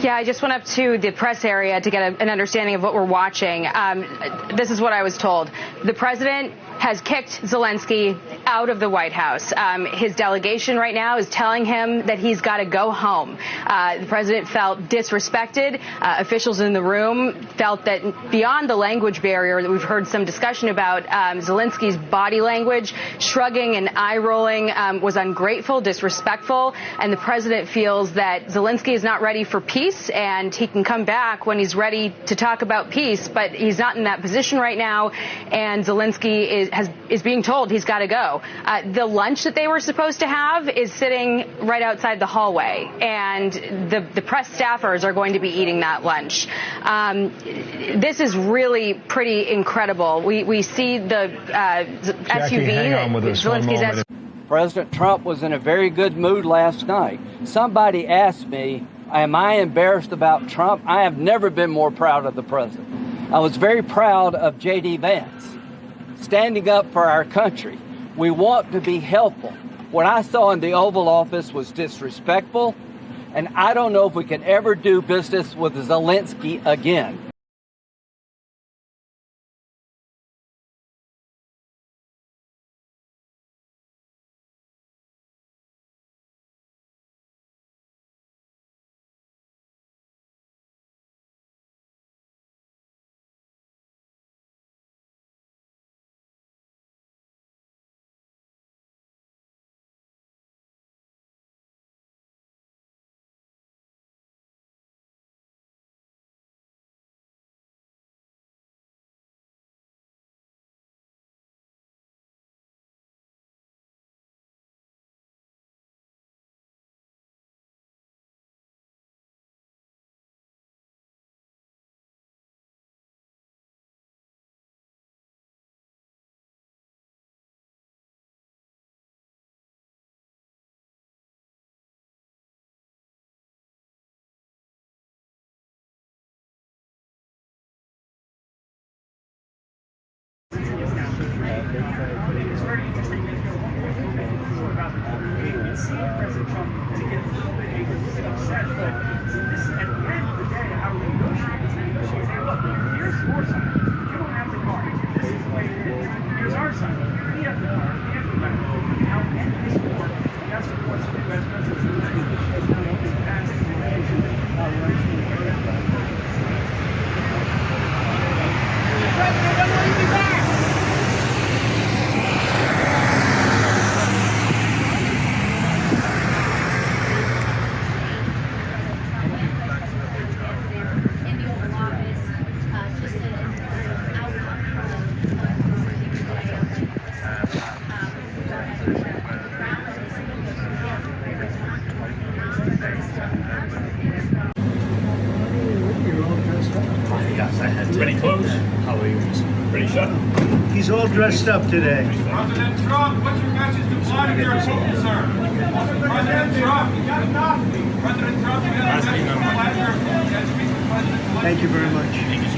Yeah, I just went up to the press area to get an understanding of what we're watching. This is what I was told. The president has kicked Zelenskyy out of the White House. His delegation right now is telling him that he's got to go home. The president felt disrespected. Officials in the room felt that beyond the language barrier that we've heard some discussion about, Zelenskyy's body language, shrugging and eye-rolling, was ungrateful, disrespectful, and the president feels that Zelenskyy is not ready for peace, and he can come back when he's ready to talk about peace, but he's not in that position right now, and Zelenskyy is being told he's got to go. The lunch that they were supposed to have is sitting right outside the hallway, and the press staffers are going to be eating that lunch. This is really pretty incredible. We see the SUV, Zelensky's SUV. President Trump was in a very good mood last night. Somebody asked me, am I embarrassed about Trump? I have never been more proud of the president. I was very proud of JD Vance, standing up for our country. We want to be helpful. What I saw in the Oval Office was disrespectful, and I don't know if we can ever do business with Zelenskyy again. Pretty close. How are you? Pretty sure. He's all dressed up today. President Trump, what's your message to Vladimir Putin, sir? President Trump, you got enough. President Trump, you got enough. Vladimir Putin. Thank you very much.